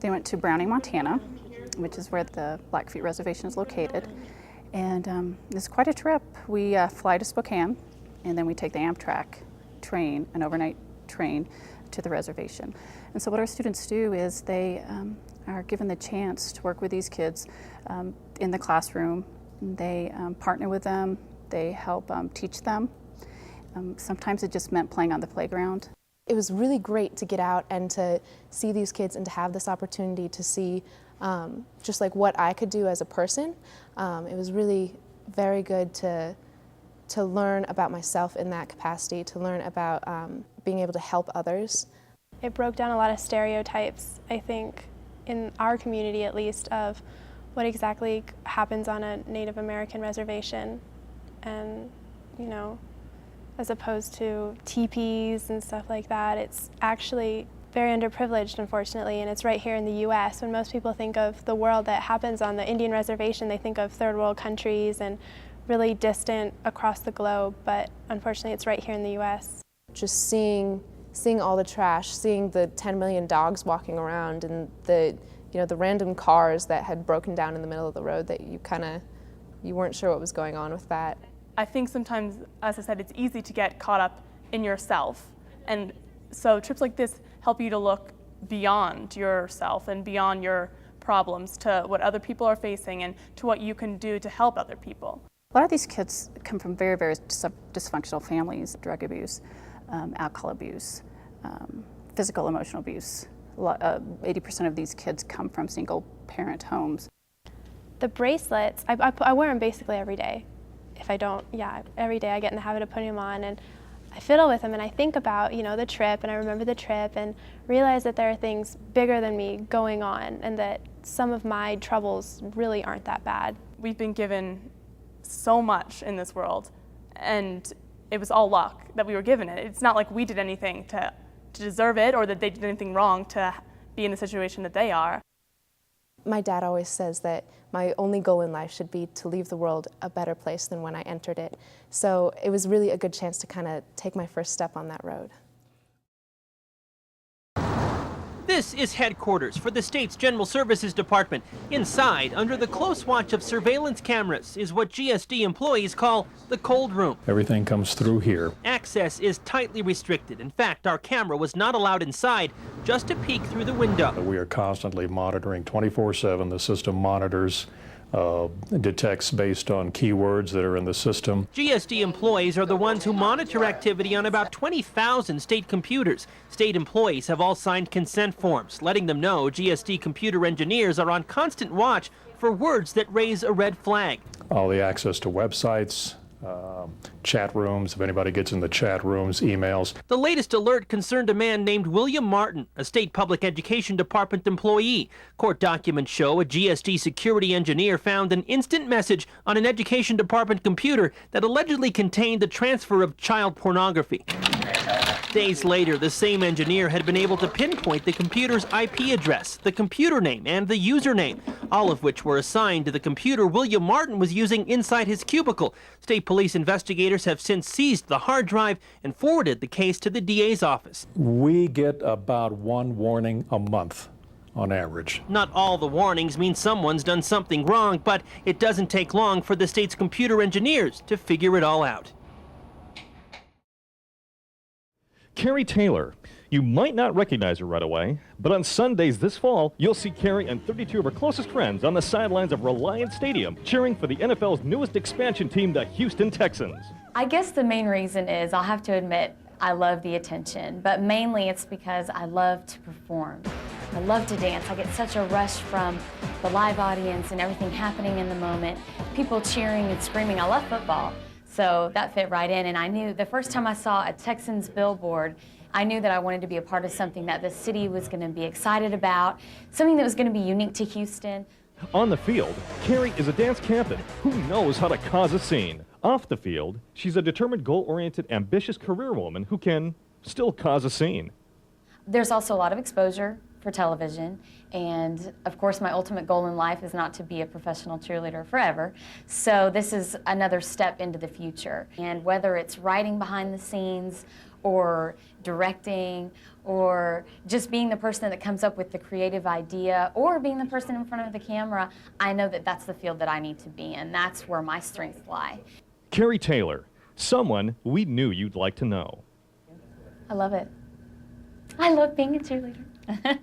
They went to Browning, Montana, which is where the Blackfeet Reservation is located. And it's quite a trip. We fly to Spokane, and then we take the Amtrak train, an overnight train, to the reservation. And so what our students do is they are given the chance to work with these kids in the classroom. They partner with them. They help teach them. Sometimes it just meant playing on the playground. It was really great to get out and to see these kids and to have this opportunity to see just like what I could do as a person. It was really very good to learn about myself in that capacity, to learn about being able to help others. It broke down a lot of stereotypes, I think, in our community at least, of what exactly happens on a Native American reservation. And, you know, as opposed to teepees and stuff like that, it's actually very underprivileged, unfortunately, and it's right here in the U.S. When most people think of the world that happens on the Indian reservation, they think of third world countries and really distant across the globe, but unfortunately it's right here in the U.S. Just seeing all the trash, seeing the 10 million dogs walking around, and the random cars that had broken down in the middle of the road that you weren't sure what was going on with that. I think sometimes, as I said, it's easy to get caught up in yourself, and so trips like this help you to look beyond yourself and beyond your problems to what other people are facing and to what you can do to help other people. A lot of these kids come from very, very dysfunctional families: drug abuse, alcohol abuse, physical, emotional abuse. 80% of these kids come from single-parent homes. The bracelets, I wear them basically every day. If I don't, every day I get in the habit of putting them on, and I fiddle with them, and I think about, the trip, and I remember the trip, and realize that there are things bigger than me going on, and that some of my troubles really aren't that bad. We've been given so much in this world, and it was all luck that we were given it. It's not like we did anything to deserve it, or that they did anything wrong to be in the situation that they are. My dad always says that my only goal in life should be to leave the world a better place than when I entered it. So it was really a good chance to kind of take my first step on that road. This is headquarters for the state's General Services Department. Inside, under the close watch of surveillance cameras, is what GSD employees call the cold room. Everything comes through here. Access is tightly restricted. In fact, our camera was not allowed inside, just to peek through the window. We are constantly monitoring 24/7. The system monitors, detects based on keywords that are in the system. GSD employees are the ones who monitor activity on about 20,000 state computers. State employees have all signed consent forms, letting them know GSD computer engineers are on constant watch for words that raise a red flag. All the access to websites, chat rooms, if anybody gets in the chat rooms, emails. The latest alert concerned a man named William Martin, a state public education department employee. Court documents show a GSD security engineer found an instant message on an education department computer that allegedly contained the transfer of child pornography. Days later, the same engineer had been able to pinpoint the computer's IP address, the computer name, and the username, all of which were assigned to the computer William Martin was using inside his cubicle. State police investigators have since seized the hard drive and forwarded the case to the DA's office. We get about one warning a month on average. Not all the warnings mean someone's done something wrong, but it doesn't take long for the state's computer engineers to figure it all out. Carrie Taylor. You might not recognize her right away, but on Sundays this fall, you'll see Carrie and 32 of her closest friends on the sidelines of Reliant Stadium cheering for the NFL's newest expansion team, the Houston Texans. I guess the main reason is, I'll have to admit, I love the attention, but mainly it's because I love to perform. I love to dance. I get such a rush from the live audience and everything happening in the moment, people cheering and screaming. I love football. So that fit right in, and I knew the first time I saw a Texans billboard, I knew that I wanted to be a part of something that the city was going to be excited about, something that was going to be unique to Houston. On the field, Carrie is a dance captain who knows how to cause a scene. Off the field, she's a determined, goal-oriented, ambitious career woman who can still cause a scene. There's also a lot of exposure for television, and of course my ultimate goal in life is not to be a professional cheerleader forever, so this is another step into the future. And whether it's writing behind the scenes or directing or just being the person that comes up with the creative idea or being the person in front of the camera, I know that that's the field that I need to be in. That's where my strengths lie. Carrie Taylor, someone we knew you'd like to know. I love it. I love being a cheerleader.